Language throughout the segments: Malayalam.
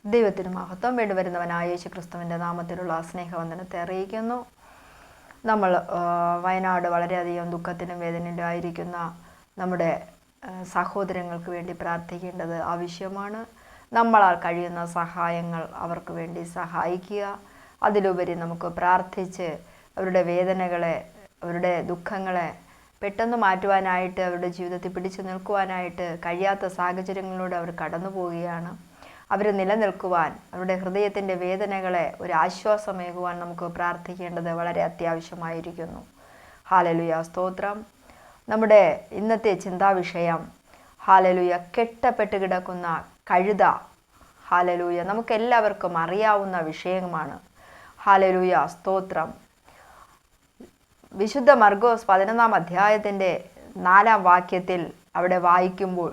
ദൈവത്തിന് മഹത്വം. വേണ്ടിവരുന്നവനായ യേശു ക്രിസ്തുവിൻ്റെ നാമത്തിലുള്ള സ്നേഹവന്ദനത്തെ അറിയിക്കുന്നു. നമ്മൾ വയനാട് വളരെയധികം ദുഃഖത്തിനും വേദനയിലും ആയിരിക്കുന്ന നമ്മുടെ സഹോദരങ്ങൾക്ക് വേണ്ടി പ്രാർത്ഥിക്കേണ്ടത് ആവശ്യമാണ്. നമ്മളാൽ കഴിയുന്ന സഹായങ്ങൾ അവർക്ക് വേണ്ടി സഹായിക്കുക. അതിലുപരി നമുക്ക് പ്രാർത്ഥിച്ച് അവരുടെ വേദനകളെ, അവരുടെ ദുഃഖങ്ങളെ പെട്ടെന്ന് മാറ്റുവാനായിട്ട്, അവരുടെ ജീവിതത്തിൽ പിടിച്ചു നിൽക്കുവാനായിട്ട് കഴിയാത്ത സാഹചര്യങ്ങളിലൂടെ അവർ കടന്നു പോവുകയാണ്. അവർ നിലനിൽക്കുവാൻ, അവരുടെ ഹൃദയത്തിൻ്റെ വേദനകളെ ഒരു ആശ്വാസമേകുവാൻ നമുക്ക് പ്രാർത്ഥിക്കേണ്ടത് വളരെ അത്യാവശ്യമായിരിക്കുന്നു. ഹല്ലേലൂയ, സ്തോത്രം. നമ്മുടെ ഇന്നത്തെ ചിന്താവിഷയം ഹല്ലേലൂയ, കെട്ടപ്പെട്ട് കിടക്കുന്ന കഴുത. ഹല്ലേലൂയ, നമുക്കെല്ലാവർക്കും അറിയാവുന്ന വിഷയമാണ്. ഹല്ലേലൂയ, സ്തോത്രം. വിശുദ്ധ മർക്കോസ് 11-ാം അധ്യായത്തിൻ്റെ 4-ാം വാക്യത്തിൽ അവിടെ വായിക്കുമ്പോൾ,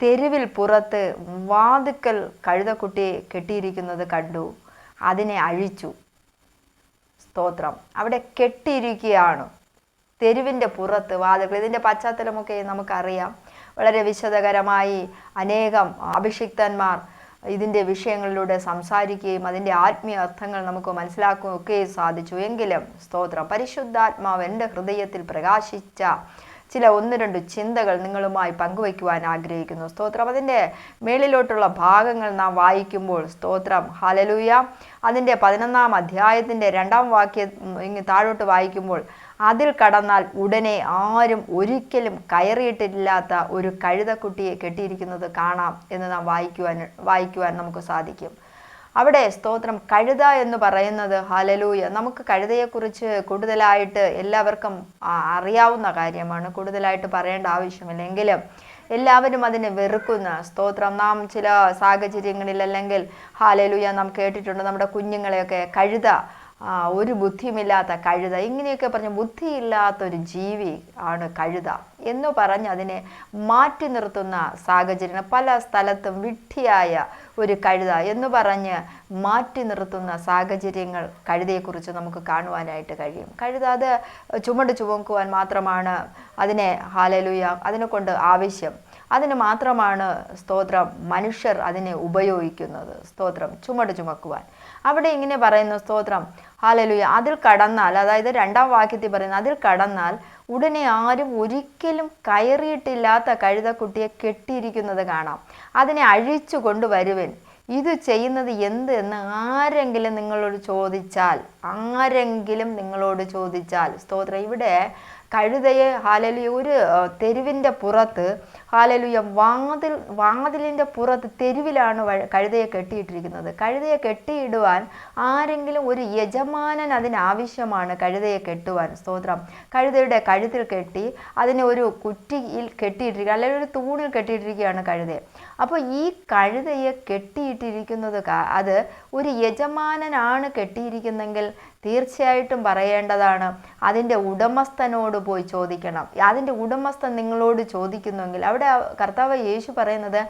തെരുവിൽ പുറത്ത് വാതിക്കൽ കഴുതക്കുട്ടിയെ കെട്ടിയിരിക്കുന്നത് കണ്ടു, അതിനെ അഴിച്ചു. സ്തോത്രം. അവിടെ കെട്ടിയിരിക്കുകയാണ്, തെരുവിൻ്റെ പുറത്ത് വാതിൽക്കൽ. ഇതിൻ്റെ പശ്ചാത്തലമൊക്കെ നമുക്കറിയാം. വളരെ വിശദകരമായി അനേകം അഭിഷിക്തന്മാർ ഇതിൻ്റെ വിഷയങ്ങളിലൂടെ സംസാരിക്കുകയും അതിൻ്റെ ആത്മീയ അർത്ഥങ്ങൾ നമുക്ക് മനസ്സിലാക്കുകയും ഒക്കെ സാധിച്ചു. എങ്കിലും സ്തോത്രം, പരിശുദ്ധാത്മാവ് എൻ്റെ ഹൃദയത്തിൽ പ്രകാശിച്ച ചില 1-2 ചിന്തകൾ നിങ്ങളുമായി പങ്കുവയ്ക്കുവാൻ ആഗ്രഹിക്കുന്നു. സ്തോത്രം. അതിൻ്റെ മേളിലോട്ടുള്ള ഭാഗങ്ങൾ നാം വായിക്കുമ്പോൾ, സ്തോത്രം, ഹല്ലേലൂയ, അതിൻ്റെ 11-ാം അധ്യായത്തിൻ്റെ 2-ാം വാക്യം താഴോട്ട് വായിക്കുമ്പോൾ, അതിൽ കടന്നാൽ ഉടനെ ആരും ഒരിക്കലും കയറിയിട്ടില്ലാത്ത ഒരു കഴുതക്കുട്ടിയെ കെട്ടിയിരിക്കുന്നത് കാണാം എന്ന് നാം വായിക്കുവാൻ നമുക്ക് സാധിക്കും. അവിടെ സ്തോത്രം, കഴുത എന്ന് പറയുന്നത് ഹല്ലേലൂയ, നമുക്ക് കഴുതയെക്കുറിച്ച് കൂടുതലായിട്ട് എല്ലാവർക്കും അറിയാവുന്ന കാര്യമാണ്. കൂടുതലായിട്ട് പറയേണ്ട ആവശ്യമില്ല. എങ്കിലും എല്ലാവരും അതിനെ വെറുക്കുന്ന, സ്തോത്രം, നാം ചില സാഹചര്യങ്ങളിൽ അല്ലെങ്കിൽ ഹല്ലേലൂയ നാം കേട്ടിട്ടുണ്ട്, നമ്മുടെ കുഞ്ഞുങ്ങളെയൊക്കെ കഴുത, ഒരു ബുദ്ധിയുമില്ലാത്ത കഴുത, ഇങ്ങനെയൊക്കെ പറഞ്ഞ് ബുദ്ധിയില്ലാത്തൊരു ജീവി ആണ് കഴുത എന്ന് പറഞ്ഞ് അതിനെ മാറ്റി നിർത്തുന്ന സാഹചര്യം. പല സ്ഥലത്തും വിഡ്ഢിയായ ഒരു കഴുത എന്ന് പറഞ്ഞ് മാറ്റി നിർത്തുന്ന സാഹചര്യങ്ങൾ കഴുതയെക്കുറിച്ച് നമുക്ക് കാണുവാനായിട്ട് കഴിയും. കഴുത അത് ചുമക്കുവാൻ മാത്രമാണ് അതിനെ ഹല്ലേലൂയ അതിനെ കൊണ്ട് ആവശ്യം. അതിന് മാത്രമാണ് സ്തോത്രം മനുഷ്യർ അതിനെ ഉപയോഗിക്കുന്നത്. സ്തോത്രം, ചുമക്കുവാൻ. അവിടെ ഇങ്ങനെ പറയുന്നു, സ്തോത്രം, ഹല്ലേലൂയ, അതിൽ കടന്നാൽ, അതായത് 2-ാം വാക്യത്തിൽ പറയുന്നത്, അതിൽ കടന്നാൽ ഉടനെ ആരും ഒരിക്കലും കയറിയിട്ടില്ലാത്ത കഴുതക്കുട്ടിയെ കെട്ടിയിരിക്കുന്നത് കാണാം, അതിനെ അഴിച്ചു കൊണ്ടുവരുവൻ. ഇത് ചെയ്യുന്നത് എന്ത് എന്ന് ആരെങ്കിലും നിങ്ങളോട് ചോദിച്ചാൽ, സ്തോത്രം, ഇവിടെ കഴുതയെ ഹല്ലേലൂയ ഒരു തെരുവിൻ്റെ പുറത്ത്, ഹല്ലേലൂയ വാതിലിൻ്റെ പുറത്ത് തെരുവിലാണ് കഴുതയെ കെട്ടിയിട്ടിരിക്കുന്നത്. കഴുതയെ കെട്ടിയിടുവാൻ ആരെങ്കിലും ഒരു യജമാനൻ അതിനാവശ്യമാണ്. കഴുതയെ കെട്ടുവാൻ, സ്തോത്രം, കഴുതയുടെ കഴുത്തിൽ കെട്ടി അതിനെ ഒരു കുറ്റിയിൽ കെട്ടിയിട്ടിരിക്കുക, അല്ലെങ്കിൽ ഒരു തൂണിൽ കെട്ടിയിട്ടിരിക്കുകയാണ് കഴുതയെ. അപ്പോൾ ഈ കഴുതയെ കെട്ടിയിട്ടിരിക്കുന്നത് അത് ഒരു യജമാനനാണ് കെട്ടിയിരിക്കുന്നെങ്കിൽ തീർച്ചയായിട്ടും പറയേണ്ടതാണ്, അതിൻ്റെ ഉടമസ്ഥനോട് പോയി ചോദിക്കണം. അതിൻ്റെ ഉടമസ്ഥൻ നിങ്ങളോട് ചോദിക്കുന്നുവെങ്കിൽ, അവിടെ കർത്താവ് യേശു പറയുന്നത്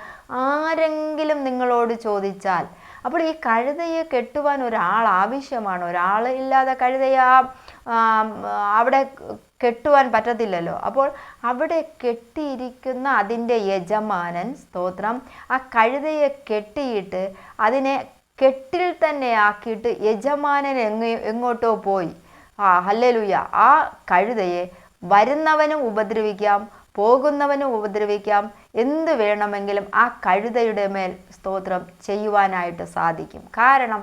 ആരെങ്കിലും നിങ്ങളോട് ചോദിച്ചാൽ. അപ്പോൾ ഈ കഴുതയെ കെട്ടുവാൻ ഒരാൾ ആവശ്യമാണ്. ഒരാൾ ഇല്ലാതെ കഴുതയെ അവിടെ കെട്ടുവാൻ പറ്റത്തില്ലല്ലോ. അപ്പോൾ അവിടെ കെട്ടിയിരിക്കുന്ന അതിൻ്റെ യജമാനൻ, സ്തോത്രം, ആ കഴുതയെ കെട്ടിയിട്ട് അതിനെ കെട്ടിൽ തന്നെ ആക്കിയിട്ട് യജമാനൻ എങ്ങോട്ടോ പോയി. ഹല്ലേലൂയ, ആ കഴുതയെ വരുന്നവനും ഉപദ്രവിക്കാം, പോകുന്നവനും ഉപദ്രവിക്കാം, എന്ത് വേണമെങ്കിലും ആ കഴുതയുടെ മേൽ, സ്തോത്രം, ചെയ്യുവാനായിട്ട് സാധിക്കും. കാരണം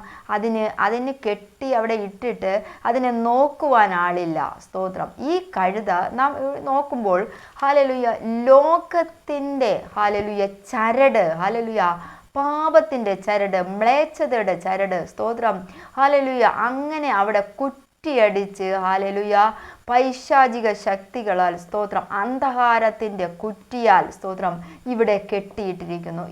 അതിന് കെട്ടി അവിടെ ഇട്ടിട്ട് അതിനെ നോക്കുവാൻ ആളില്ല. സ്തോത്രം. ഈ കഴുത നാം നോക്കുമ്പോൾ ഹല്ലേലൂയ ലോകത്തിൻ്റെ ഹല്ലേലൂയ ചരട്, ഹല്ലേലൂയ പാപത്തിൻ്റെ ചരട്, മ്ലേച്ഛതയുടെ ചരട്, സ്തോത്രം, ഹല്ലേലൂയ അങ്ങനെ അവിടെ കുറ്റിയടിച്ച്, ഹല്ലേലൂയ പൈശാചിക ശക്തികളാൽ, സ്തോത്രം, അന്ധകാരത്തിൻ്റെ കുറ്റിയാൽ, സ്തോത്രം, ഇവിടെ കെട്ടിയിട്ടിരിക്കുന്നു.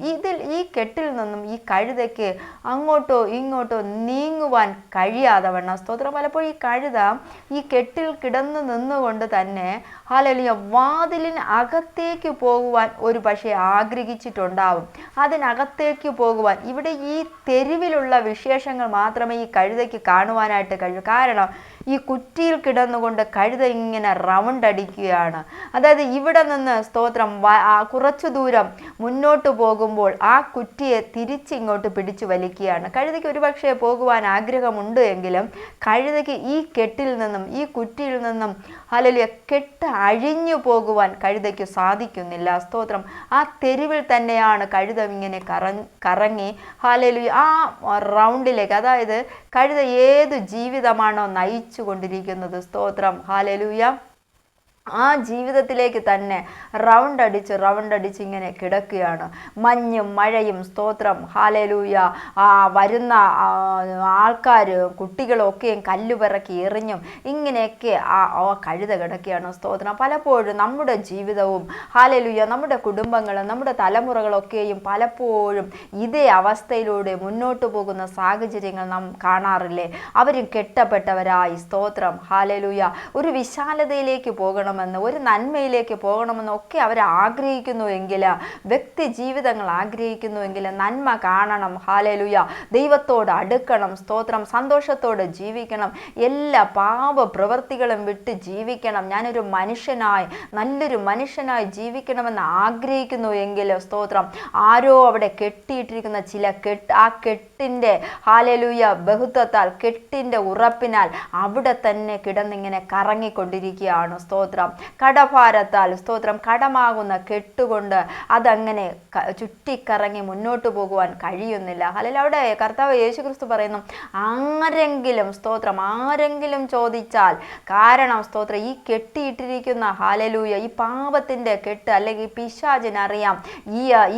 ഈ കെട്ടിൽ നിന്നും ഈ കഴുതയ്ക്ക് അങ്ങോട്ടോ ഇങ്ങോട്ടോ നീങ്ങുവാൻ കഴിയാതെ വണ്ണം, സ്തോത്രം, പലപ്പോഴും ഈ കഴുത ഈ കെട്ടിൽ കിടന്നു നിന്നുകൊണ്ട് തന്നെ ഹല്ലേലൂയ വാതിലിന് അകത്തേക്ക് പോകുവാൻ ഒരു പക്ഷേ ആഗ്രഹിച്ചിട്ടുണ്ടാവും. അതിനകത്തേക്ക് പോകുവാൻ ഇവിടെ ഈ തെരുവിലുള്ള വിശേഷങ്ങൾ മാത്രമേ ഈ കഴുതയ്ക്ക് കാണുവാനായിട്ട് കഴിയൂ. കാരണം ഈ കുറ്റിയിൽ കിടന്നുകൊണ്ട് കഴുത ഇങ്ങനെ റൗണ്ട് അടിക്കുകയാണ്. അതായത് ഇവിടെ നിന്ന് സ്തോത്രം കുറച്ചു ദൂരം മുന്നോട്ട് പോകുമ്പോൾ ആ കുറ്റിയെ തിരിച്ചിങ്ങോട്ട് പിടിച്ചു വലിക്കുകയാണ്. കഴുതയ്ക്ക് ഒരുപക്ഷെ പോകുവാൻ ആഗ്രഹമുണ്ട് എങ്കിലും കഴുതയ്ക്ക് ഈ കെട്ടിൽ നിന്നും ഈ കുറ്റിയിൽ നിന്നും ഹല്ലേലൂയ കെട്ട് അഴിഞ്ഞു പോകുവാൻ കഴുതയ്ക്ക് സാധിക്കുന്നില്ല. സ്തോത്രം. ആ തെരുവിൽ തന്നെയാണ് കഴുത ഇങ്ങനെ കറങ്ങി ഹല്ലേലൂയ ആ റൗണ്ടിലേക്ക്, അതായത് കഴുത ഏത് ജീവിതമാണോ നയിച്ചു കൊണ്ടിരിക്കുന്നത്, സ്തോത്രം ഹല്ലേലൂയ, ആ ജീവിതത്തിലേക്ക് തന്നെ റൗണ്ട് അടിച്ച് ഇങ്ങനെ കിടക്കുകയാണ്. മഞ്ഞും മഴയും സ്തോത്രം ഹല്ലേലൂയ വരുന്ന ആൾക്കാർ കുട്ടികളൊക്കെയും കല്ലുപിറക്കി എറിഞ്ഞും ഇങ്ങനെയൊക്കെ ആ കഴുത കിടക്കുകയാണ്. സ്തോത്രം. പലപ്പോഴും നമ്മുടെ ജീവിതവും ഹല്ലേലൂയ നമ്മുടെ കുടുംബങ്ങളും നമ്മുടെ തലമുറകളൊക്കെയും പലപ്പോഴും ഇതേ അവസ്ഥയിലൂടെ മുന്നോട്ട് പോകുന്ന സാഹചര്യങ്ങൾ നാം കാണാറില്ലേ? അവരും കെട്ടപ്പെട്ടവരായി സ്തോത്രം ഹല്ലേലൂയ ഒരു വിശാലതയിലേക്ക് പോകണം, ഒരു നന്മയിലേക്ക് പോകണമെന്ന് ഒക്കെ അവർ ആഗ്രഹിക്കുന്നുവെങ്കിൽ, വ്യക്തി ജീവിതങ്ങൾ ആഗ്രഹിക്കുന്നുവെങ്കിൽ, നന്മ കാണണം ഹല്ലേലൂയ, ദൈവത്തോട് അടുക്കണം, സ്തോത്രം, സന്തോഷത്തോടെ ജീവിക്കണം, എല്ലാ പാപ പ്രവൃത്തികളും വിട്ട് ജീവിക്കണം, ഞാനൊരു മനുഷ്യനായി നല്ലൊരു മനുഷ്യനായി ജീവിക്കണമെന്ന് ആഗ്രഹിക്കുന്നു എങ്കിൽ, സ്തോത്രം, ആരോ അവിടെ കെട്ടിയിട്ടിരിക്കുന്ന ചില ആ കെട്ടിൻ്റെ ഹല്ലേലൂയ ബഹുത്വത്താൽ, കെട്ടിൻ്റെ ഉറപ്പിനാൽ അവിടെ തന്നെ കിടന്നിങ്ങനെ കറങ്ങിക്കൊണ്ടിരിക്കുകയാണ്. സ്തോത്രം. കടഭാരത്താൽ സ്തോത്രം കടമാകുന്ന കെട്ടുകൊണ്ട് അതങ്ങനെ ചുറ്റിക്കറങ്ങി മുന്നോട്ട് പോകുവാൻ കഴിയുന്നില്ല. ഹല്ലേലൂയ. അവിടെ കർത്താവ് യേശുക്രിസ്തു പറയുന്നു, ആരെങ്കിലും സ്തോത്രം ആരെങ്കിലും ചോദിച്ചാൽ, കാരണം സ്തോത്രം ഈ കെട്ടിയിട്ടിരിക്കുന്ന ഹല്ലേലൂയ ഈ പാപത്തിൻ്റെ കെട്ട് അല്ലെങ്കിൽ പിശാചിനറിയാം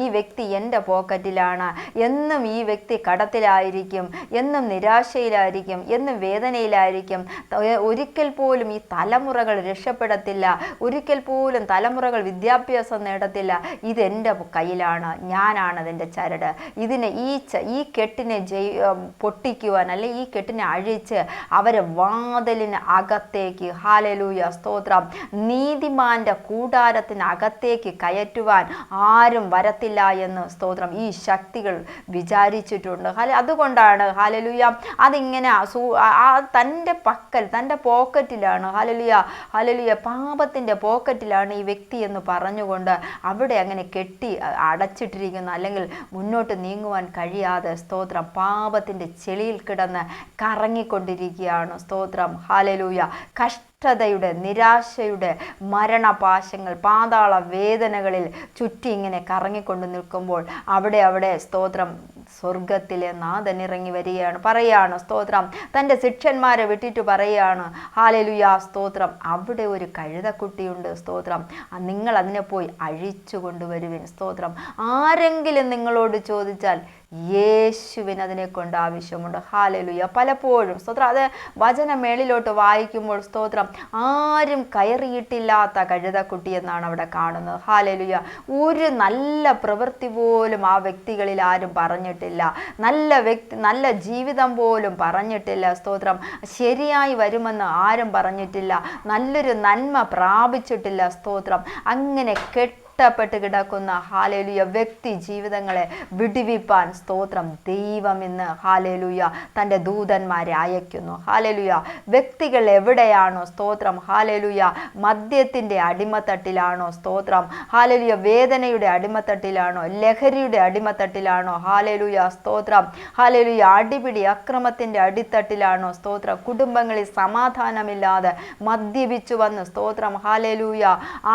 ഈ വ്യക്തി എൻ്റെ പോക്കറ്റിലാണ്, എന്നും ഈ വ്യക്തി കടത്തിലായിരിക്കും, എന്നും നിരാശയിലായിരിക്കും, എന്നും വേദനയിലായിരിക്കും, ഒരിക്കൽ പോലും ഈ തലമുറകൾ രക്ഷപ്പെടത്തില്ല, ഒരിക്കൽ പോലും തലമുറകൾ വിദ്യാഭ്യാസം നേടത്തില്ല, ഇതെൻ്റെ കയ്യിലാണ്, ഞാനാണ് അതിൻ്റെ ചരട്, ഇതിനെ ഈ കെട്ടിനെ പൊട്ടിക്കുവാൻ അല്ലെ ഈ കെട്ടിനെ അഴിച്ച് അവരെ വാതിലിന് അകത്തേക്ക് ഹല്ലേലൂയ സ്തോത്രം നീതിമാന്റെ കൂടാരത്തിന് അകത്തേക്ക് കയറ്റുവാൻ ആരും വരത്തില്ല എന്ന് സ്തോത്രം ഈ ശക്തികൾ വിചാരിച്ചിട്ടുണ്ട്. അതുകൊണ്ടാണ് ഹല്ലേലൂയ അതിങ്ങനെ തൻ്റെ പക്കൽ തൻ്റെ പോക്കറ്റിലാണ് ഹല്ലേലൂയ പാപത്തിൻ്റെ പോക്കറ്റിലാണ് ഈ വ്യക്തി എന്ന് പറഞ്ഞുകൊണ്ട് അവിടെ അങ്ങനെ കെട്ടി അടച്ചിട്ടിരിക്കുന്ന, അല്ലെങ്കിൽ മുന്നോട്ട് നീങ്ങുവാൻ കഴിയാതെ സ്തോത്രം പാപത്തിൻ്റെ ചെളിയിൽ കിടന്ന് കറങ്ങിക്കൊണ്ടിരിക്കുകയാണ്. സ്തോത്രം ഹല്ലേലൂയ. കഷ്ടതയുടെ, നിരാശയുടെ മരണപാശങ്ങൾ, പാതാള വേദനകളിൽ ചുറ്റി ഇങ്ങനെ കറങ്ങിക്കൊണ്ട് നിൽക്കുമ്പോൾ അവിടെ സ്തോത്രം സ്വർഗത്തിലെ നാഥൻ ഇറങ്ങി വരികയാണ്, പറയാണ് സ്തോത്രം, തൻ്റെ ശിഷ്യന്മാരെ വിട്ടിട്ട് പറയാണ് ഹല്ലേലൂയ സ്തോത്രം, അവിടെ ഒരു കഴുതക്കുട്ടിയുണ്ട്, സ്തോത്രം, നിങ്ങൾ അതിനെ പോയി അഴിച്ചു കൊണ്ടുവരുവിൻ, സ്തോത്രം, ആരെങ്കിലും നിങ്ങളോട് ചോദിച്ചാൽ യേശുവിന് അതിനെ കൊണ്ട് ആവശ്യമുണ്ട്. ഹല്ലേലൂയ. പലപ്പോഴും സ്തോത്രം അത് വചന മേളിലോട്ട് വായിക്കുമ്പോൾ സ്തോത്രം ആരും കയറിയിട്ടില്ലാത്ത കഴുതക്കുട്ടി എന്നാണ് അവിടെ കാണുന്നത്. ഹല്ലേലൂയ. ഒരു നല്ല പ്രവൃത്തി പോലും ആ വ്യക്തികളിൽ ആരും പറഞ്ഞിട്ടില്ല, നല്ല ജീവിതം പോലും പറഞ്ഞിട്ടില്ല, സ്തോത്രം, ശരിയായി വരുമെന്ന് ആരും പറഞ്ഞിട്ടില്ല, നല്ലൊരു നന്മ പ്രാപിച്ചിട്ടില്ല, സ്തോത്രം, അങ്ങനെ കെട്ടപ്പെട്ട് കിടക്കുന്ന ഹല്ലേലൂയ വ്യക്തി ജീവിതങ്ങളെ വിടുവിപ്പാൻ സ്തോത്രം ദൈവം ഇന്ന് ഹല്ലേലൂയ തൻ്റെ ദൂതന്മാരെ അയക്കുന്നു. ഹല്ലേലൂയ. വ്യക്തികൾ എവിടെയാണോ സ്തോത്രം ഹല്ലേലൂയ മദ്യത്തിൻ്റെ അടിമത്തട്ടിലാണോ, സ്തോത്രം ഹല്ലേലൂയ വേദനയുടെ അടിമത്തട്ടിലാണോ, ലഹരിയുടെ അടിമത്തട്ടിലാണോ, ഹല്ലേലൂയ സ്തോത്രം ഹല്ലേലൂയ അടിപിടി അക്രമത്തിൻ്റെ അടിത്തട്ടിലാണോ, സ്തോത്രം കുടുംബങ്ങളിൽ സമാധാനമില്ലാതെ മദ്യപിച്ചു വന്ന് സ്തോത്രം ഹല്ലേലൂയ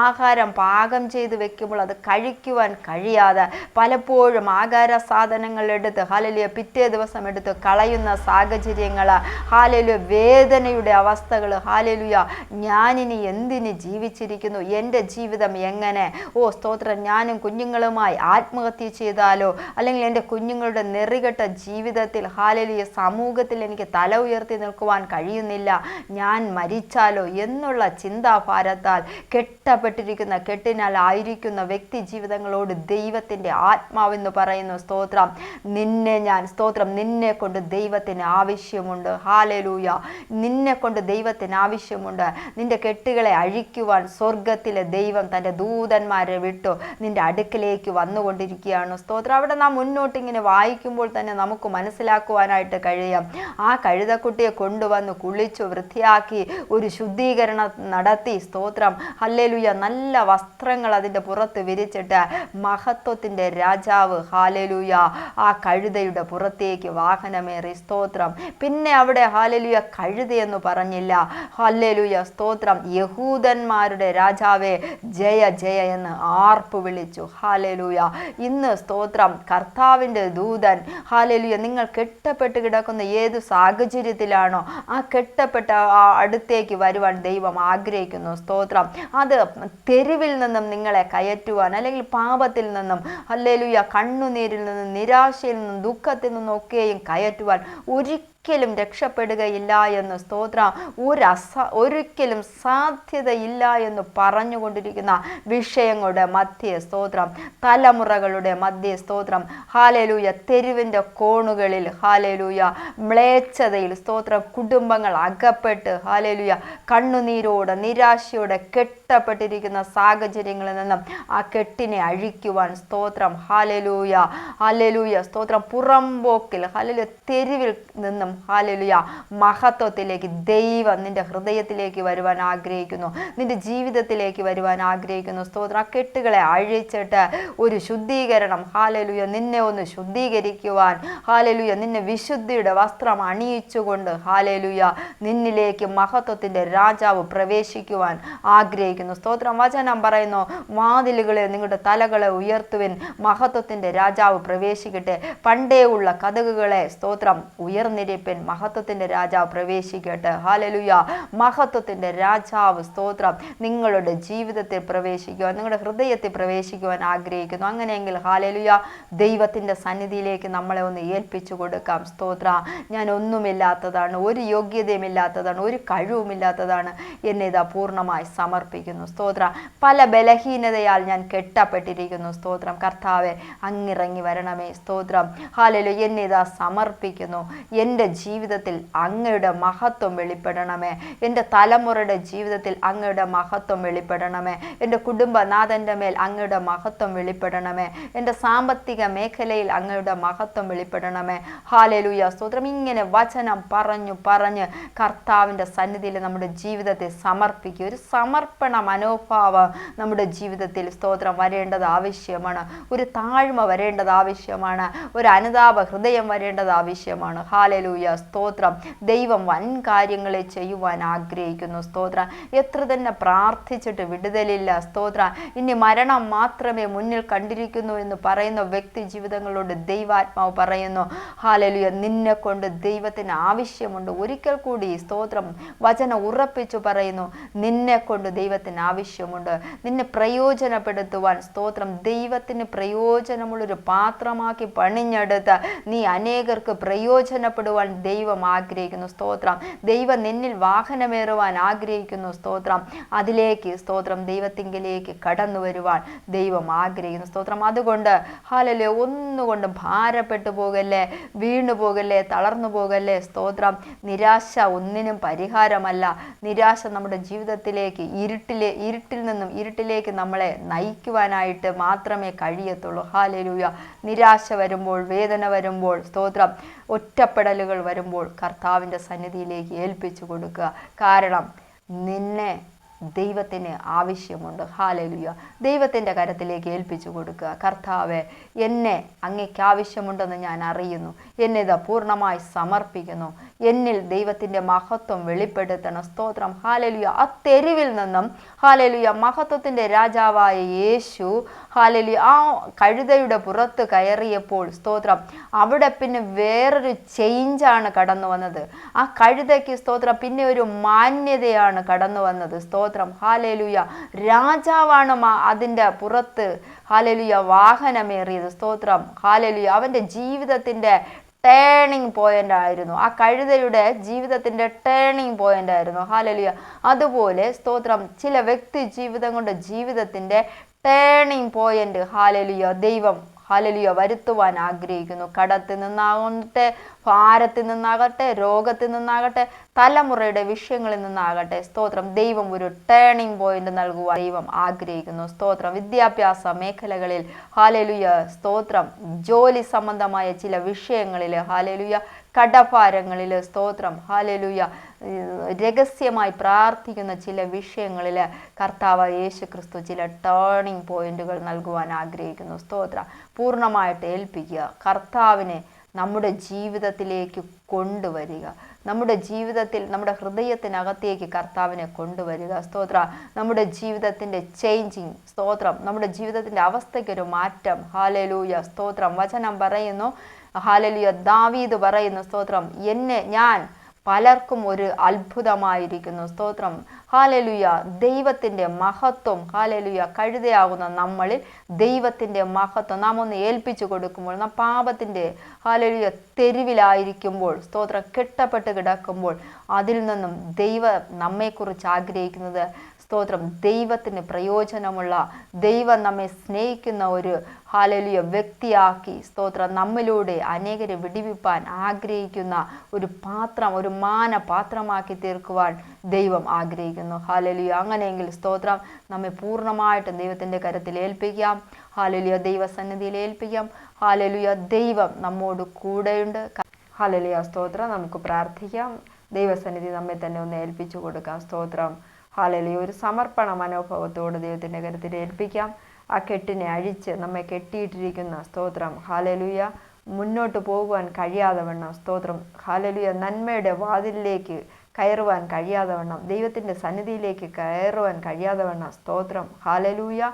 ആഹാരം പാകം ചെയ്ത് വെക്കുമ്പോൾ അത് കഴിക്കുവാൻ കഴിയാതെ പലപ്പോഴും ആഹാര സാധനങ്ങൾ എടുത്ത് ഹല്ലേലൂയ പിറ്റേ ദിവസം എടുത്ത് കളയുന്ന സാഹചര്യങ്ങൾ, ഹല്ലേലൂയ വേദനയുടെ അവസ്ഥകൾ, ഹല്ലേലൂയ ഞാനിനി എന്തിന് ജീവിച്ചിരിക്കുന്നു, എൻ്റെ ജീവിതം എങ്ങനെ, സ്തോത്രം ഞാനും കുഞ്ഞുങ്ങളുമായി ആത്മഹത്യ ചെയ്താലോ, അല്ലെങ്കിൽ എൻ്റെ കുഞ്ഞുങ്ങളുടെ നെറികെട്ട ജീവിതത്തിൽ ഹല്ലേലൂയ സമൂഹത്തിൽ എനിക്ക് തല ഉയർത്തി നിൽക്കുവാൻ കഴിയുന്നില്ല, ഞാൻ മരിച്ചാലോ എന്നുള്ള ചിന്താഭാരത്താൽ കെട്ടപ്പെട്ടിരിക്കുന്ന കെട്ടിനാൽ ആയിരിക്കും ആഗ്രഹിക്കുന്ന വ്യക്തി ജീവിതങ്ങളോട് ദൈവത്തിൻ്റെ ആത്മാവെന്ന് പറയുന്നു. സ്തോത്രം, നിന്നെ കൊണ്ട് ദൈവത്തിന് ആവശ്യമുണ്ട്. ഹാലേലൂയ, നിന്നെ കൊണ്ട് ദൈവത്തിന് ആവശ്യമുണ്ട്. നിന്റെ കെട്ടുകളെ അഴിക്കുവാൻ സ്വർഗത്തിലെ ദൈവം തൻ്റെ ദൂതന്മാരെ വിട്ടു നിന്റെ അടുക്കിലേക്ക് വന്നുകൊണ്ടിരിക്കുകയാണ്. സ്തോത്രം, അവിടെ നാം മുന്നോട്ടിങ്ങനെ വായിക്കുമ്പോൾ തന്നെ നമുക്ക് മനസ്സിലാക്കുവാനായിട്ട് കഴിയാം. ആ കഴുതക്കുട്ടിയെ കൊണ്ടുവന്ന് കുളിച്ചു വൃത്തിയാക്കി ഒരു ശുദ്ധീകരണം നടത്തി. സ്തോത്രം, ഹല്ലേലൂയ, നല്ല വസ്ത്രങ്ങൾ അതിൻ്റെ പുറത്ത് വിരിച്ചിട്ട് മഹത്വത്തിൻ്റെ രാജാവ് ഹാലേലൂയ ആ കഴുതയുടെ പുറത്തേക്ക് വാഹനമേറി. സ്തോത്രം, പിന്നെ അവിടെ ഹാലേലൂയ കഴുതയെന്ന് പറഞ്ഞില്ല. ഹല്ലേലൂയ, സ്തോത്രം, യഹൂദന്മാരുടെ രാജാവേ ജയ ജയ എന്ന് ആർപ്പ് വിളിച്ചു. ഹാലേലൂയ, ഇന്ന് സ്തോത്രം കർത്താവിൻ്റെ ദൂതൻ ഹാലേലൂയ നിങ്ങൾ കെട്ടപ്പെട്ട് കിടക്കുന്ന ഏത് സാഹചര്യത്തിലാണോ ആ കെട്ടപ്പെട്ട അടുത്തേക്ക് വരുവാൻ ദൈവം ആഗ്രഹിക്കുന്നു. സ്തോത്രം, അത് തെരുവിൽ നിന്നും നിങ്ങളെ കയറ്റുവാൻ, അല്ലെങ്കിൽ പാപത്തിൽ നിന്നും ഹല്ലേലൂയ കണ്ണുനീരിൽ നിന്നും നിരാശയിൽ നിന്നും ദുഃഖത്തിൽ നിന്നൊക്കെയും കയറ്റുവാൻ ഒരിക്കലും രക്ഷപ്പെടുകയില്ല എന്ന് സ്തോത്രം, ഒരിക്കലും സാധ്യതയില്ല എന്ന് പറഞ്ഞുകൊണ്ടിരിക്കുന്ന വിഷയങ്ങളുടെ മധ്യേ സ്തോത്രം, തലമുറകളുടെ മധ്യേ സ്തോത്രം, ഹാലേലൂയ തെരുവിൻ്റെ കോണുകളിൽ ഹാലേലൂയ മ്ലേച്ഛതയിൽ സ്തോത്രം കുടുംബങ്ങൾ അകപ്പെട്ട് ഹാലേലൂയ കണ്ണുനീരോടെ നിരാശയോടെ കെട്ടപ്പെട്ടിരിക്കുന്ന സാഹചര്യങ്ങളിൽ നിന്നും ആ കെട്ടിനെ അഴിക്കുവാൻ സ്തോത്രം, ഹാലേലൂയ ഹാലേലൂയ സ്തോത്രം, പുറംപോക്കിൽ ഹാലേലൂയ തെരുവിൽ നിന്നും ഹാലേലൂയ മഹത്വത്തിലേക്ക് ദൈവം നിന്റെ ഹൃദയത്തിലേക്ക് വരുവാൻ ആഗ്രഹിക്കുന്നു, നിന്റെ ജീവിതത്തിലേക്ക് വരുവാൻ ആഗ്രഹിക്കുന്നു. സ്തോത്രം, ആ കെട്ടുകളെ അഴിച്ചിട്ട് ഒരു ശുദ്ധീകരണം ഹാലേലൂയ നിന്നെ ഒന്ന് ശുദ്ധീകരിക്കുവാൻ ഹാലേലൂയ നിന്നെ വിശുദ്ധിയുടെ വസ്ത്രം അണിയിച്ചുകൊണ്ട് ഹാലേലൂയ നിന്നിലേക്ക് മഹത്വത്തിൻ്റെ രാജാവ് പ്രവേശിക്കുവാൻ ആഗ്രഹിക്കുന്നു. സ്തോത്രം, വചനം പറയുന്നു, വാതിലുകളെ നിങ്ങളുടെ തലകളെ ഉയർത്തുവിൻ, മഹത്വത്തിൻ്റെ രാജാവ് പ്രവേശിക്കട്ടെ. പണ്ടേ ഉള്ള കതകുകളെ സ്തോത്രം ഉയർന്നിരിപ്പിൻ, മഹത്വത്തിൻ്റെ രാജാവ് പ്രവേശിക്കട്ടെ. ഹാലേലൂയ, മഹത്വത്തിൻ്റെ രാജാവ് സ്തോത്രം നിങ്ങളുടെ ജീവിതത്തിൽ പ്രവേശിക്കുവാൻ, നിങ്ങളുടെ ഹൃദയത്തിൽ പ്രവേശിക്കുവാൻ ആഗ്രഹിക്കുന്നു. അങ്ങനെയെങ്കിൽ ഹാലേലൂയ ദൈവത്തിൻ്റെ സന്നിധിയിലേക്ക് നമ്മളെ ഒന്ന് ഏൽപ്പിച്ചു കൊടുക്കാം. സ്തോത്ര, ഞാൻ ഒന്നുമില്ലാത്തതാണ്, ഒരു യോഗ്യതയുമില്ലാത്തതാണ്, ഒരു കഴിവുമില്ലാത്തതാണ്, എന്നെ ഇതാ പൂർണ്ണമായി സമർപ്പിക്കുന്നു. സ്തോത്ര, പല ബലഹീനതയാൽ ഞാൻ കെട്ടപ്പെട്ടിരിക്കുന്നു. സ്തോത്രം, കർത്താവെ അങ്ങിറങ്ങി വരണമേ. സ്തോത്രം, ഹാലേലൂയ എന്നെ ഇതാ സമർപ്പിക്കുന്നു. എൻ്റെ ജീവിതത്തിൽ അങ്ങയുടെ മഹത്വം വെളിപ്പെടണമേ. എൻ്റെ തലമുറയുടെ ജീവിതത്തിൽ അങ്ങയുടെ മഹത്വം വെളിപ്പെടണമേ. എൻ്റെ കുടുംബനാഥൻ്റെ മേൽ അങ്ങയുടെ മഹത്വം വെളിപ്പെടണമേ. എൻ്റെ സാമ്പത്തിക മേഖലയിൽ അങ്ങയുടെ മഹത്വം വെളിപ്പെടണമേ. ഹാലേലൂയ സ്തോത്രം, ഇങ്ങനെ വചനം പറഞ്ഞ് കർത്താവിൻ്റെ സന്നിധിയിൽ നമ്മുടെ ജീവിതത്തെ സമർപ്പിക്കുക. ഒരു സമർപ്പണ മനോഭാവം നമ്മുടെ ജീവിതത്തിൽ സ്തോത്രം വരേണ്ടത് ആവശ്യമാണ്. ഒരു താഴ്മ വരേണ്ടത് ആവശ്യമാണ്. ഒരു അനുതാപ ഹൃദയം വരേണ്ടത് ആവശ്യമാണ്. ഹാലേലൂയ സ്തോത്രം, ദൈവം വൻ കാര്യങ്ങളെ ചെയ്യുവാൻ ആഗ്രഹിക്കുന്നു. സ്തോത്രം, എത്ര തന്നെ പ്രാർത്ഥിച്ചിട്ട് വിടുതലില്ല. സ്തോത്രം, ഇനി മരണം മാത്രമേ മുന്നിൽ കണ്ടിരിക്കുന്നു എന്ന് പറയുന്ന വ്യക്തി ജീവിതങ്ങളോട് ദൈവാത്മാവ് പറയുന്നു, ഹാലേലൂയ നിന്നെ കൊണ്ട് ദൈവത്തിന് ആവശ്യമുണ്ട്. ഒരിക്കൽ കൂടി സ്തോത്രം വചനം ഉറപ്പിച്ചു പറയുന്നു, നിന്നെ കൊണ്ട് ദൈവത്തിന് ആവശ്യമുണ്ട്. നിന്നെ പ്രയോജനപ്പെടുത്തുവാൻ സ്തോത്രം ദൈവത്തിന് പ്രയോജനമുള്ളൊരു പാത്രമാക്കി പണിഞ്ഞെടുത്ത് നീ അനേകർക്ക് പ്രയോജനപ്പെടുവാൻ ദൈവം ആഗ്രഹിക്കുന്നു. സ്തോത്രം, ദൈവം നിന്നിൽ വാഹനമേറുവാൻ ആഗ്രഹിക്കുന്നു. സ്തോത്രം, അതിലേക്ക് സ്തോത്രം ദൈവത്തിങ്കിലേക്ക് കടന്നു വരുവാൻ ദൈവം ആഗ്രഹിക്കുന്നു. സ്തോത്രം, അതുകൊണ്ട് ഹാലേലൂയ ഒന്നുകൊണ്ട് ഭാരപ്പെട്ടു പോകല്ലേ, വീണു പോകല്ലേ, തളർന്നു പോകല്ലേ. സ്തോത്രം, നിരാശ ഒന്നിനും പരിഹാരമല്ല. നിരാശ നമ്മുടെ ജീവിതത്തിലേക്ക് ഇരുട്ടിൽ നിന്നും ഇരുട്ടിലേക്ക് നമ്മളെ നയിക്കുവാനായിട്ട് മാത്രമേ കഴിയത്തുള്ളൂ. ഹാലേലൂയ, നിരാശ വരുമ്പോൾ, വേദന വരുമ്പോൾ, സ്തോത്രം ഒറ്റപ്പെടലുകൾ വരുമ്പോൾ കർത്താവിൻ്റെ സന്നിധിയിലേക്ക് ഏൽപ്പിച്ചു കൊടുക്കുക. കാരണം നിന്നെ ദൈവത്തിന് ആവശ്യമുണ്ട്. ഹാലേലൂയ, ദൈവത്തിൻ്റെ കരത്തിലേക്ക് ഏൽപ്പിച്ചു കൊടുക്കുക. കർത്താവെ, എന്നെ അങ്ങേക്ക് ആവശ്യമുണ്ടെന്ന് ഞാൻ അറിയുന്നു. എന്നെ ഇതാ പൂർണ്ണമായി സമർപ്പിക്കുന്നു. എന്നിൽ ദൈവത്തിൻ്റെ മഹത്വം വെളിപ്പെടുത്തണം. സ്തോത്രം, ഹാലേലൂയ. ആ തെരുവിൽ നിന്നും ഹാലേലൂയ മഹത്വത്തിൻ്റെ രാജാവായ യേശു ഹാലേലൂയ ആ കഴുതയുടെ പുറത്ത് കയറിയപ്പോൾ സ്തോത്രം അവിടെ പിന്നെ വേറൊരു ചേഞ്ചാണ് കടന്നു വന്നത്. ആ കഴുതയ്ക്ക് സ്തോത്രം പിന്നെ ഒരു മാന്യതയാണ് കടന്നു വന്നത്. സ്തോത്രം, ഹാലേലൂയ. രാജാവാണ് അതിൻ്റെ പുറത്ത് ഹാലേലൂയ വാഹനമേറിയത്. സ്തോത്രം, ഹാലേലൂയ. അവൻ്റെ ജീവിതത്തിൻ്റെ ടേണിംഗ് പോയിന്റ് ആയിരുന്നു. ആ കഴുതയുടെ ജീവിതത്തിൻ്റെ ടേണിംഗ് പോയിന്റ് ആയിരുന്നു. ഹാലേലൂയ. അതുപോലെ സ്തോത്രം ചില വ്യക്തി ജീവിതം കൊണ്ട് ജീവിതത്തിൻ്റെ ടേണിംഗ് പോയിന്റ് ഹാലലുയ ദൈവം ഹാലലുയ വരുത്തുവാൻ ആഗ്രഹിക്കുന്നു. കടത്തിൽ നിന്നാകട്ടെ, ഭാരത്തിൽ നിന്നാകട്ടെ, രോഗത്തിൽ നിന്നാകട്ടെ, തലമുറയുടെ വിഷയങ്ങളിൽ നിന്നാകട്ടെ, സ്തോത്രം, ദൈവം ഒരു ടേണിംഗ് പോയിന്റ് നൽകുവാൻ ദൈവം ആഗ്രഹിക്കുന്നു. സ്തോത്രം, വിദ്യാഭ്യാസ മേഖലകളിൽ ഹാലലുയ സ്തോത്രം, ജോലി സംബന്ധമായ ചില വിഷയങ്ങളിൽ ഹാലലുയ, കടഭാരങ്ങളിൽ സ്തോത്രം, ഹാലലുയ രഹസ്യമായി പ്രാർത്ഥിക്കുന്ന ചില വിഷയങ്ങളിൽ കർത്താവ് യേശു ക്രിസ്തു ചില ടേണിംഗ് പോയിന്റുകൾ നൽകുവാൻ ആഗ്രഹിക്കുന്നു. സ്തോത്രം, പൂർണ്ണമായിട്ട് ഏൽപ്പിക്കുക. കർത്താവിനെ നമ്മുടെ ജീവിതത്തിലേക്ക് കൊണ്ടുവരിക. നമ്മുടെ ജീവിതത്തിൽ, നമ്മുടെ ഹൃദയത്തിനകത്തേക്ക് കർത്താവിനെ കൊണ്ടുവരിക. സ്തോത്ര, നമ്മുടെ ജീവിതത്തിൻ്റെ ചേഞ്ചിങ്, സ്തോത്രം, നമ്മുടെ ജീവിതത്തിൻ്റെ അവസ്ഥയ്ക്കൊരു മാറ്റം. ഹാലലൂയ സ്തോത്രം. വചനം പറയുന്നു, ഹാലലുയ ദാവീദ് പറയുന്നു, സ്തോത്രം, ഞാൻ പലർക്കും ഒരു അത്ഭുതമായിരിക്കുന്നു. സ്തോത്രം, ഹാലലുയ ദൈവത്തിൻ്റെ മഹത്വം, ഹാലലുയ കഴുതയാകുന്ന നമ്മളിൽ ദൈവത്തിൻ്റെ മഹത്വം നാം ഒന്ന് ഏൽപ്പിച്ചു കൊടുക്കുമ്പോൾ, നാം പാപത്തിൻ്റെ ഹാലലുയ തെരുവിലായിരിക്കുമ്പോൾ, സ്തോത്രം, കെട്ടപ്പെട്ട് കിടക്കുമ്പോൾ അതിൽ നിന്നും ദൈവം നമ്മെക്കുറിച്ച് ആഗ്രഹിക്കുന്നത്, സ്തോത്രം, ദൈവത്തിന് പ്രയോജനമുള്ള, ദൈവം നമ്മെ സ്നേഹിക്കുന്ന ഒരു ഹാലലുയ വ്യക്തിയാക്കി, സ്തോത്രം, നമ്മിലൂടെ അനേകരെ വിടിവിപ്പാൻ ആഗ്രഹിക്കുന്ന ഒരു പാത്രം, ഒരു മാനപാത്രമാക്കി തീർക്കുവാൻ ദൈവം ആഗ്രഹിക്കുന്നു. ഹാലലുയ. അങ്ങനെയെങ്കിൽ സ്തോത്രം, നമ്മെ പൂർണ്ണമായിട്ട് ദൈവത്തിൻ്റെ കരത്തിൽ ഏൽപ്പിക്കാം. ഹാലലുയ ദൈവസന്നിധിയിൽ ഏൽപ്പിക്കാം. ഹാലലുയ ദൈവം നമ്മോട് കൂടെയുണ്ട്. ഹാലലുയ സ്തോത്രം. നമുക്ക് പ്രാർത്ഥിക്കാം. ദൈവസന്നിധി നമ്മെ തന്നെ ഒന്ന് ഏൽപ്പിച്ചു കൊടുക്കാം. സ്തോത്രം, ഹാലലുയ. ഒരു സമർപ്പണ മനോഭാവത്തോട് ദൈവത്തിൻ്റെ കരത്തിൽ ഏൽപ്പിക്കാം. ആ കെട്ടിനെ അഴിച്ച് നമ്മെ കെട്ടിയിട്ടിരിക്കുന്ന, സ്തോത്രം, ഹാലലുയ, മുന്നോട്ട് പോകുവാൻ കഴിയാതെ വണ്ണം, സ്തോത്രം, ഹാലലുയ, നന്മയുടെ വാതിലിലേക്ക് കയറുവാൻ കഴിയാതെ വണ്ണം, ദൈവത്തിൻ്റെ സന്നിധിയിലേക്ക് കയറുവാൻ കഴിയാതെ വണ്ണം, സ്തോത്രം, ഹാലലൂയ,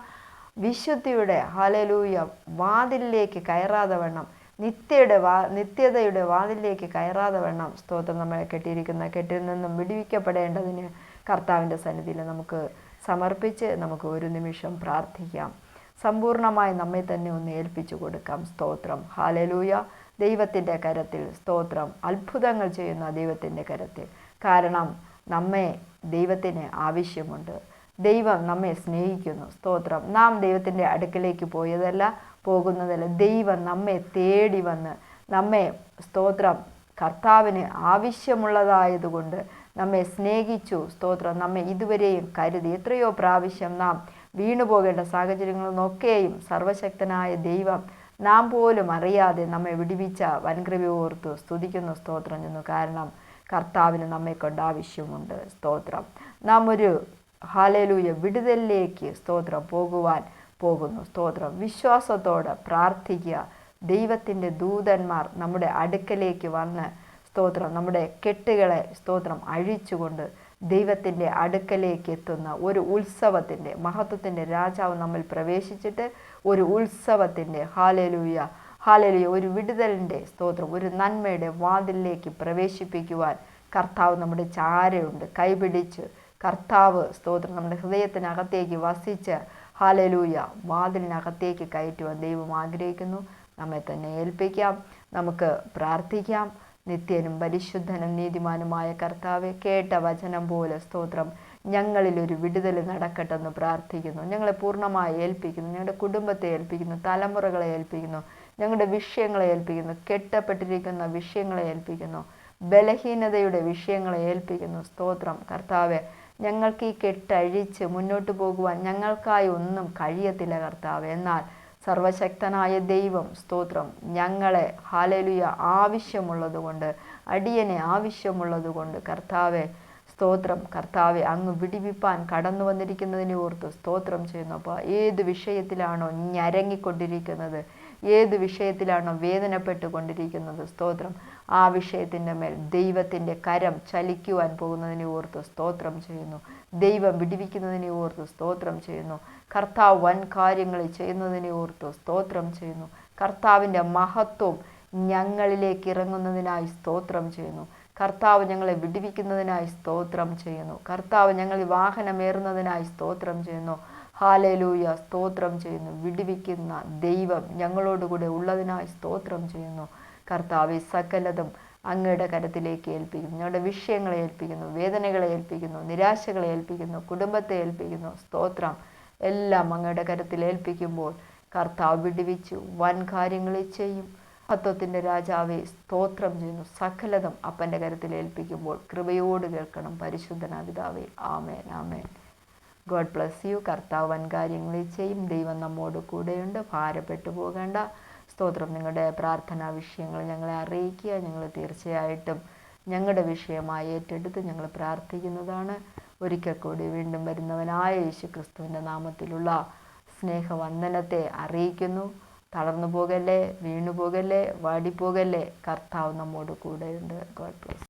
വിശുദ്ധിയുടെ ഹാലലൂയ വാതിലിലേക്ക് കയറാതെ വണ്ണം, നിത്യതയുടെ വാതിലിലേക്ക് കയറാതെ വണ്ണം, സ്തോത്രം, നമ്മളെ കെട്ടിയിരിക്കുന്ന കെട്ടിൽ നിന്നും വിടുവിക്കപ്പെടേണ്ടതിന് കർത്താവിൻ്റെ സന്നിധിയിൽ നമുക്ക് സമർപ്പിച്ച് നമുക്ക് ഒരു നിമിഷം പ്രാർത്ഥിക്കാം. സമ്പൂർണമായി നമ്മെ തന്നെ ഒന്ന് ഏൽപ്പിച്ചു കൊടുക്കാം. സ്തോത്രം, ഹാലലൂയ, ദൈവത്തിൻ്റെ കരത്തിൽ, സ്തോത്രം, അത്ഭുതങ്ങൾ ചെയ്യുന്ന ദൈവത്തിൻ്റെ കരത്തിൽ. കാരണം ദൈവത്തിന് ആവശ്യമുണ്ട്. ദൈവം നമ്മെ സ്നേഹിക്കുന്നു. സ്തോത്രം, നാം ദൈവത്തിൻ്റെ അടുക്കലേക്ക് പോകുന്നതല്ല, ദൈവം നമ്മെ തേടി വന്ന് നമ്മെ, സ്തോത്രം, കർത്താവിന് ആവശ്യമുള്ളതായതുകൊണ്ട് നമ്മെ സ്നേഹിച്ചു. സ്തോത്രം, നമ്മെ ഇതുവരെയും കരുതി. എത്രയോ പ്രാവശ്യം നാം വീണുപോകേണ്ട സാഹചര്യങ്ങളൊക്കെയും സർവശക്തനായ ദൈവം നാം പോലും അറിയാതെ നമ്മെ വിടുവിച്ച വൻകൃപ ഓർത്തു സ്തുതിക്കുന്നു. സ്തോത്രം ചെന്നു. കാരണം കർത്താവിന് നമ്മെ കൊണ്ട് ആവശ്യമുണ്ട്. സ്തോത്രം, നാം ഒരു ഹാലലൂയ വിടുതലിലേക്ക്, സ്തോത്രം, പോകുന്നു. സ്തോത്രം, വിശ്വാസത്തോടെ പ്രാർത്ഥിക്കുക. ദൈവത്തിൻ്റെ ദൂതന്മാർ നമ്മുടെ അടുക്കലേക്ക് വന്ന്, സ്തോത്രം, നമ്മുടെ കെട്ടുകളെ, സ്തോത്രം, അഴിച്ചുകൊണ്ട് ദൈവത്തിൻ്റെ അടുക്കലേക്ക് എത്തുന്ന ഒരു ഉത്സവത്തിൻ്റെ, മഹത്വത്തിൻ്റെ രാജാവ് നമ്മിൽ പ്രവേശിച്ചിട്ട് ഒരു ഉത്സവത്തിൻ്റെ ഹാലലൂയ ഒരു വിടുതലിൻ്റെ, സ്തോത്രം, ഒരു നന്മയുടെ വാതിലിലേക്ക് പ്രവേശിപ്പിക്കുവാൻ കർത്താവ് നമ്മുടെ ചാരയുണ്ട്. കൈപിടിച്ച് കർത്താവ്, സ്തോത്രം, നമ്മുടെ ഹൃദയത്തിനകത്തേക്ക് വസിച്ച് ഹാലലൂയ വാതിലിനകത്തേക്ക് കയറ്റുവാൻ ദൈവം ആഗ്രഹിക്കുന്നു. നമ്മെ തന്നെ ഏൽപ്പിക്കാം. നമുക്ക് പ്രാർത്ഥിക്കാം. നിത്യനും പരിശുദ്ധനും നീതിമാനുമായ കർത്താവെ, കേട്ട വചനം പോലെ, സ്തോത്രം, ഞങ്ങളിലൊരു വിടുതൽ നടക്കട്ടെന്ന് പ്രാർത്ഥിക്കുന്നു. ഞങ്ങളെ പൂർണ്ണമായി ഏൽപ്പിക്കുന്നു. ഞങ്ങളുടെ കുടുംബത്തെ ഏൽപ്പിക്കുന്നു. തലമുറകളെ ഏൽപ്പിക്കുന്നു. ഞങ്ങളുടെ വിഷയങ്ങളെ ഏൽപ്പിക്കുന്നു. കെട്ടപ്പെട്ടിരിക്കുന്ന വിഷയങ്ങളെ ഏൽപ്പിക്കുന്നു. ബലഹീനതയുടെ വിഷയങ്ങളെ ഏൽപ്പിക്കുന്നു. സ്തോത്രം, കർത്താവെ, ഞങ്ങൾക്ക് ഈ കെട്ടഴിച്ച് മുന്നോട്ട് പോകുവാൻ ഞങ്ങൾക്കായി ഒന്നും കഴിയത്തില്ല കർത്താവെ. എന്നാൽ സർവശക്തനായ ദൈവം, സ്തോത്രം, ഞങ്ങളെ ഹാലലുയ ആവശ്യമുള്ളതുകൊണ്ട്, അടിയനെ ആവശ്യമുള്ളതുകൊണ്ട് കർത്താവെ, സ്തോത്രം, കർത്താവെ, അങ്ങ് വിടിവിപ്പാൻ കടന്നു വന്നിരിക്കുന്നതിനെ ഓർത്ത് സ്തോത്രം ചെയ്യുന്നു. അപ്പോൾ ഏത് വിഷയത്തിലാണോ ഞരങ്ങിക്കൊണ്ടിരിക്കുന്നത്, ഏത് വിഷയത്തിലാണോ വേദനപ്പെട്ടുകൊണ്ടിരിക്കുന്നത്, സ്തോത്രം, ആ വിഷയത്തിൻ്റെ മേൽ ദൈവത്തിൻ്റെ കരം ചലിക്കുവാൻ പോകുന്നതിനെ ഓർത്ത് സ്തോത്രം ചെയ്യുന്നു. ദൈവം വിടുവിക്കുന്നതിനെ ഓർത്ത് സ്തോത്രം ചെയ്യുന്നു. കർത്താവ് വൻ കാര്യങ്ങൾ ചെയ്യുന്നതിനെ ഓർത്ത് സ്തോത്രം ചെയ്യുന്നു. കർത്താവിൻ്റെ മഹത്വം ഞങ്ങളിലേക്ക് ഇറങ്ങുന്നതിനായി സ്തോത്രം ചെയ്യുന്നു. കർത്താവ് ഞങ്ങളെ വിടുവിക്കുന്നതിനായി സ്തോത്രം ചെയ്യുന്നു. കർത്താവ് ഞങ്ങളിൽ വാഹനമേറുന്നതിനായി സ്തോത്രം ചെയ്യുന്നു. ഹാലലൂയ, സ്തോത്രം ചെയ്യുന്നു. വിടുവിക്കുന്ന ദൈവം ഞങ്ങളോടുകൂടെ ഉള്ളതിനായി സ്തോത്രം ചെയ്യുന്നു. കർത്താവെ, സകലതും അങ്ങയുടെ കരത്തിലേക്ക് ഏൽപ്പിക്കുന്നു. ഞങ്ങളുടെ വിഷയങ്ങളെ ഏൽപ്പിക്കുന്നു, വേദനകളെ ഏൽപ്പിക്കുന്നു, നിരാശകളെ ഏൽപ്പിക്കുന്നു, കുടുംബത്തെ ഏൽപ്പിക്കുന്നു. സ്തോത്രം, എല്ലാം അങ്ങയുടെ കരത്തിൽ ഏൽപ്പിക്കുമ്പോൾ കർത്താവ് വിടുവിച്ചു വൻ കാര്യങ്ങളിൽ ചെയ്യും. മഹത്വത്തിൻ്റെ രാജാവെ സ്തോത്രം ചെയ്യുന്നു. സകലതും അപ്പൻ്റെ കരത്തിൽ ഏൽപ്പിക്കുമ്പോൾ കൃപയോട് കേൾക്കണം പരിശുദ്ധനായ പിതാവേ. ആമേൻ ആമേൻ. God bless you. കർത്താവ് വൻ കാര്യങ്ങളിൽ ചെയ്യും. ദൈവം നമ്മോട് കൂടെയുണ്ട്. ഭാരപ്പെട്ടു പോകേണ്ട. സ്തോത്രം. നിങ്ങളുടെ പ്രാർത്ഥനാ വിഷയങ്ങൾ ഞങ്ങളെ അറിയിക്കുക. ഞങ്ങൾ തീർച്ചയായിട്ടും ഞങ്ങളുടെ വിഷയമായി ഏറ്റെടുത്ത് ഞങ്ങൾ പ്രാർത്ഥിക്കുന്നതാണ്. ഒരിക്കൽ കൂടി വീണ്ടും വരുന്നവനായ യേശു ക്രിസ്തുവിൻ്റെ നാമത്തിലുള്ള സ്നേഹവന്ദനത്തെ അറിയിക്കുന്നു. തളർന്നു പോകല്ലേ, വീണു പോകല്ലേ, വാടിപ്പോകല്ലേ. കർത്താവ് നമ്മോട് കൂടെയുണ്ട്. God bless.